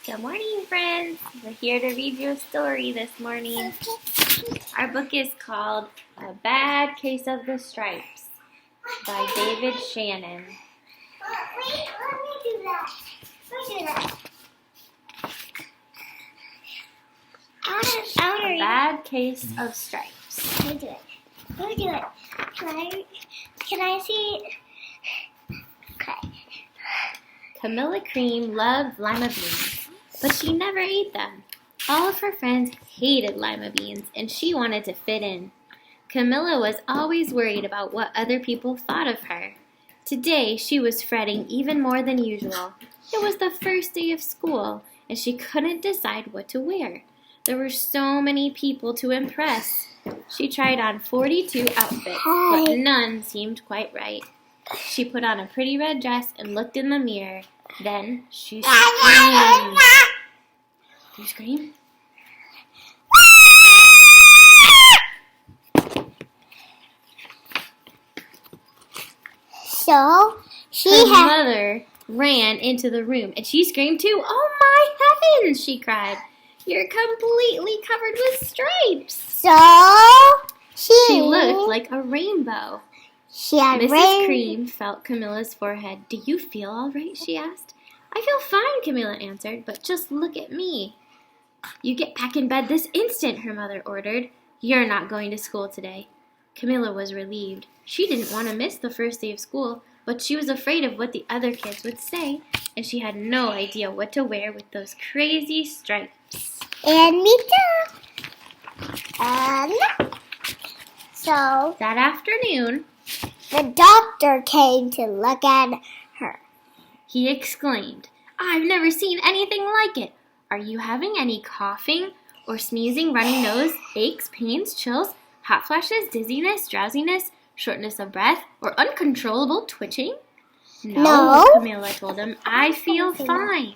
Good morning, friends. We're here to read you a story this morning. Our book is called A Bad Case of the Stripes by David Shannon. Wait, let me do that. Let me do that. I want to read. A Bad Case of Stripes. Let me do it. Let me do it. Can I see? Okay. Camilla Cream loved lima beans, but she never ate them. All of her friends hated lima beans, and she wanted to fit in. Camilla was always worried about what other people thought of her. Today, she was fretting even more than usual. It was the first day of school, and she couldn't decide what to wear. There were so many people to impress. She tried on 42 outfits, but none seemed quite right. She put on a pretty red dress and looked in the mirror. Then she screamed. Did you scream? So, Her mother ran into the room, and she screamed too. "Oh my heavens!" she cried. "You're completely covered with stripes." So, She looked like a rainbow. She had Mrs. Cream felt Camilla's forehead. "Do you feel all right?" she asked. "I feel fine," Camilla answered, "but just look at me." "You get back in bed this instant," her mother ordered. "You're not going to school today." Camilla was relieved. She didn't want to miss the first day of school, but she was afraid of what the other kids would say, and she had no idea what to wear with those crazy stripes. And me too. And so That afternoon, the doctor came to look at her. he exclaimed, "I've never seen anything like it. Are you having any coughing or sneezing, runny nose, aches, pains, chills, hot flashes, dizziness, drowsiness, shortness of breath, or uncontrollable twitching?" "No," Camilla told him. "I feel fine."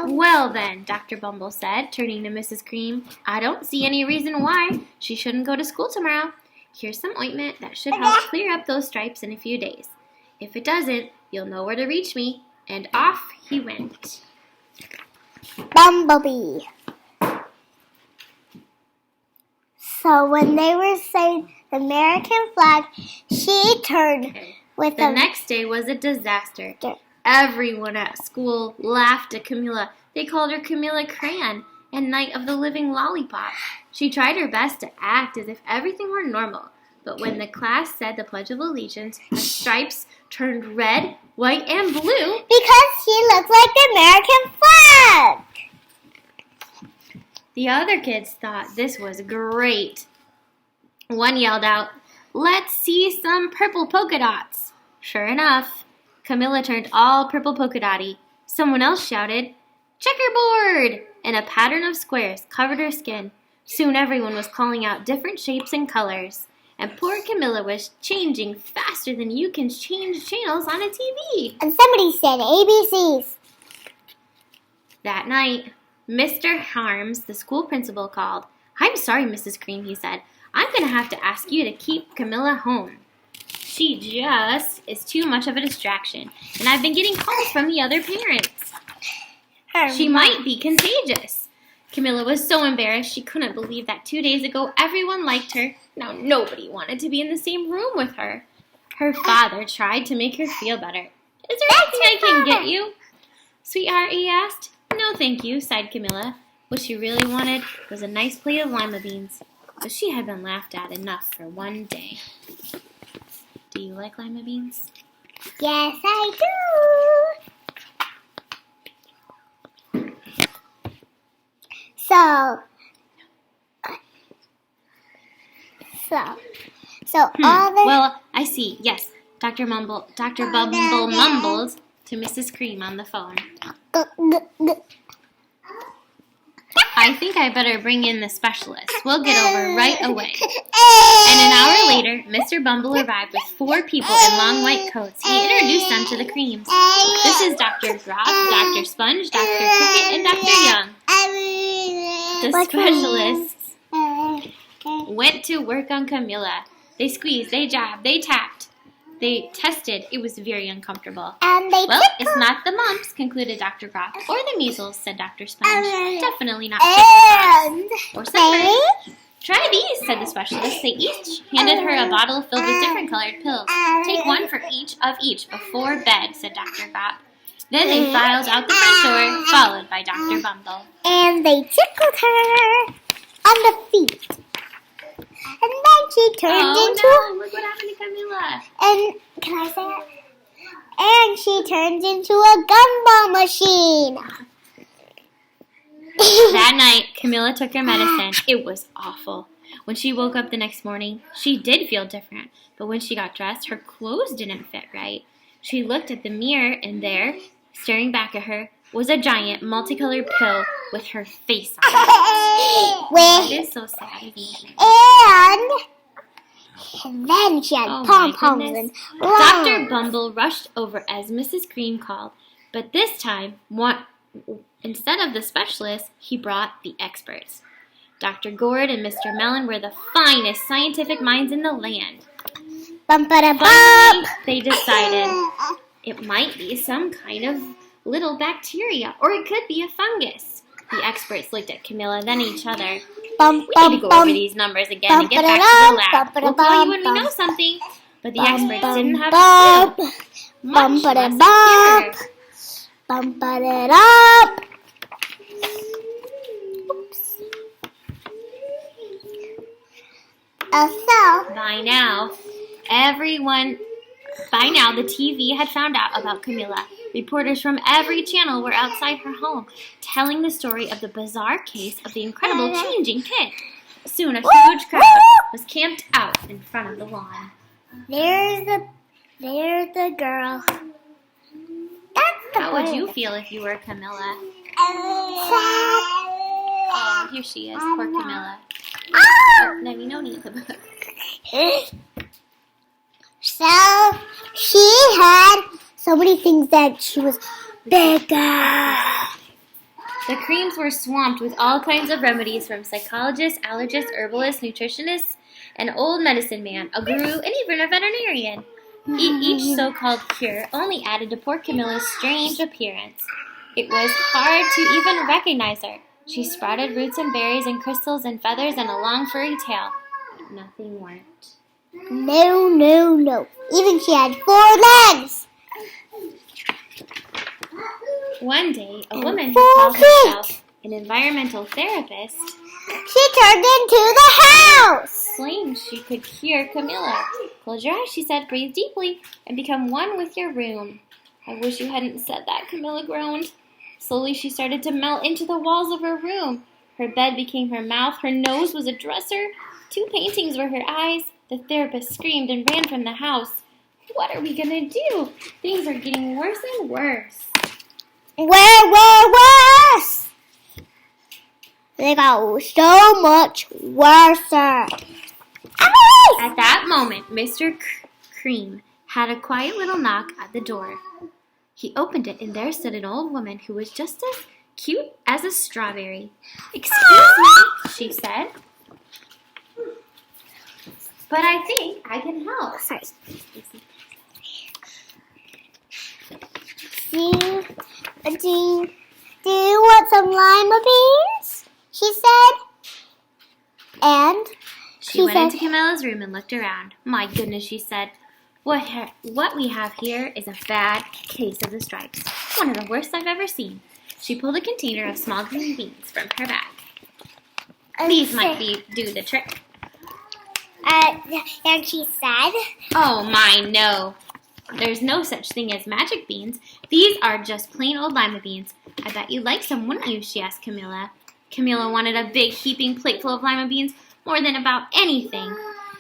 "Well then," Dr. Bumble said, turning to Mrs. Cream, "I don't see any reason why she shouldn't go to school tomorrow. Here's some ointment that should help clear up those stripes in a few days. If it doesn't, you'll know where to reach me." And off he went. Bumblebee. So when they were saying the American flag, she turned with The next day was a disaster. Everyone at school laughed at Camilla. They called her Camilla Crayon and Night of the Living Lollipop. She tried her best to act as if everything were normal, but when the class said the Pledge of Allegiance, the stripes turned red, white, and blue. Because she looked like the American flag. The other kids thought this was great. One yelled out, "Let's see some purple polka dots." Sure enough, Camilla turned all purple polka dotty. Someone else shouted, "Checkerboard!" and a pattern of squares covered her skin. Soon everyone was calling out different shapes and colors, and poor Camilla was changing faster than you can change channels on a TV. And somebody said ABCs. That night, Mr. Harms, the school principal, called. "I'm sorry, Mrs. Cream," he said. "I'm going to have to ask you to keep Camilla home. She just is too much of a distraction, and I've been getting calls from the other parents. She might be contagious." Camilla was so embarrassed she couldn't believe that 2 days ago everyone liked her. Now nobody wanted to be in the same room with her. Her father tried to make her feel better. "Is there anything I can get you, sweetheart?" he asked. "No, thank you," sighed Camilla. What she really wanted was a nice plate of lima beans, but she had been laughed at enough for one day. Do you like lima beans? Yes, I do. So all the... Well, I see. Yes, Dr. Bumble mumbled to Mrs. Cream on the phone. "I think I better bring in the specialist. We'll get over right away." And an hour later, Mr. Bumble arrived with 4 people in long white coats. He introduced them to the Creams. "This is Dr. Rob, Dr. Sponge, Dr. Cricket, and Dr. Young." The specialists went to work on Camilla. They squeezed, they jabbed, they tapped. They tested. It was very uncomfortable. And they Well, tickled. it's not the mumps, concluded Dr. Groff, or the measles, said Dr. Sponge. Definitely not And chickenpox or they sunburn. Try these, said the specialist. They each handed her a bottle filled with different colored pills. Take one for each before bed, said Dr. Groff. Then they filed out the front door, followed by Dr. Bumble. And they tickled her on the feet. And then she turned into... Oh no, look what happened to Camilla. And, can I say it? And she turned into a gumball machine. That night, Camilla took her medicine. It was awful. When she woke up the next morning, she did feel different. But when she got dressed, her clothes didn't fit right. She looked at the mirror, and there, staring back at her, was a giant multicolored pill with her face on it. It is so sad, isn't it? And then she had Oh, pom-poms my and goodness. Dr. lungs. Bumble rushed over as Mrs. Cream called. But this time, instead of the specialists, he brought the experts. Dr. Gourd and Mr. Mellon were the finest scientific minds in the land. Bum-ba-da-bum. Finally, they decided it might be some kind of little bacteria, or it could be a fungus. The experts looked at Camilla, then at each other. We need to go over these numbers again and get back to the lab. We'll call you when we know something. But the experts didn't have a clue. Much less a cure. Bum-ba-da-da. So, By now, the TV had found out about Camilla. Reporters from every channel were outside her home, telling the story of the bizarre case of the incredible changing kid. Soon, a huge crowd was camped out in front of the lawn. there's the girl. That's the How would bird. you feel if you were Camilla? Sad. Oh, here she is. Poor Camilla. Ah! No, we don't need the book. So she had so many things that she was bigger. The creams were swamped with all kinds of remedies from psychologists, allergists, herbalists, nutritionists, an old medicine man, a guru, and even a veterinarian. Each so-called cure only added to poor Camilla's strange appearance. It was hard to even recognize her. She sprouted roots and berries and crystals and feathers and a long furry tail. But nothing worked. No. Even she had 4 legs. One day, a woman who Four called feet. herself an environmental therapist She turned into the house. claimed she could cure Camilla. Close your eyes, she said. Breathe deeply and become one with your room. I wish you hadn't said that, Camilla groaned. Slowly, she started to melt into the walls of her room. Her bed became her mouth. Her nose was a dresser. 2 paintings were her eyes. The therapist screamed and ran from the house. What are we going to do? Things are getting worse and worse. Worse. They got so much worse. At that moment, Mr. Cream had a quiet little knock at the door. He opened it, and there stood an old woman who was just as cute as a strawberry. "Excuse me," she said, "but I think I can help." Sorry. Do you want some lima beans? She said. And She went into Camilla's room and looked around. "My goodness," she said. What we have here is a bad case of the stripes. One of the worst I've ever seen." She pulled a container of small green beans from her bag. "These might do the trick." And she said, "Oh my, no. There's no such thing as magic beans. These are just plain old lima beans. I bet you'd like some, wouldn't you?" she asked Camilla. Camilla wanted a big heaping plate full of lima beans more than about anything,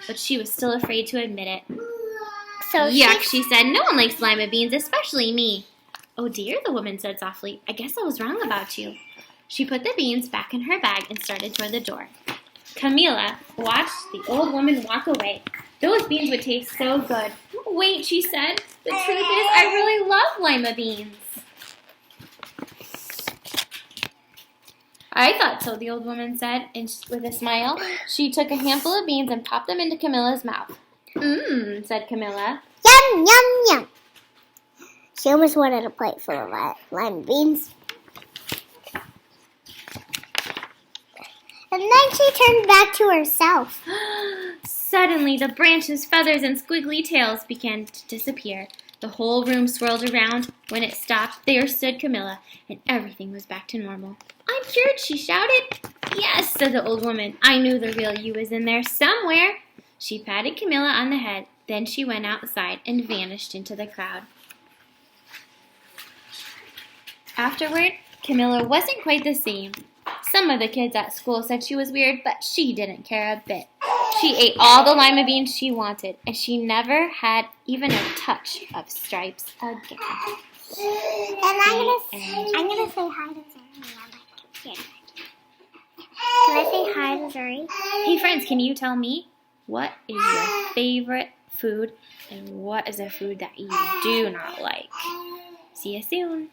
but she was still afraid to admit it. "Yuck," she said. "No one likes lima beans, especially me." "Oh dear," the woman said softly. "I guess I was wrong about you." She put the beans back in her bag and started toward the door. Camilla watched the old woman walk away. "Those beans would taste so good." "Wait," she said. "The truth is, I really love lima beans." "I thought so," the old woman said, and with a smile, she took a handful of beans and popped them into Camilla's mouth. "Mmm," said Camilla. Yum, yum, yum. She almost wanted a plate full of lima beans. And then she turned back to herself. Suddenly, the branches, feathers, and squiggly tails began to disappear. The whole room swirled around. When it stopped, there stood Camilla, and everything was back to normal. "I'm cured," she shouted. "Yes," said the old woman. "I knew the real you was in there somewhere." She patted Camilla on the head. Then she went outside and vanished into the crowd. Afterward, Camilla wasn't quite the same. Some of the kids at school said she was weird, but she didn't care a bit. She ate all the lima beans she wanted, and she never had even a touch of stripes again. And I'm gonna say hi to Zuri. Can I say hi to Zuri? Hey friends, can you tell me what is your favorite food and what is a food that you do not like? See you soon.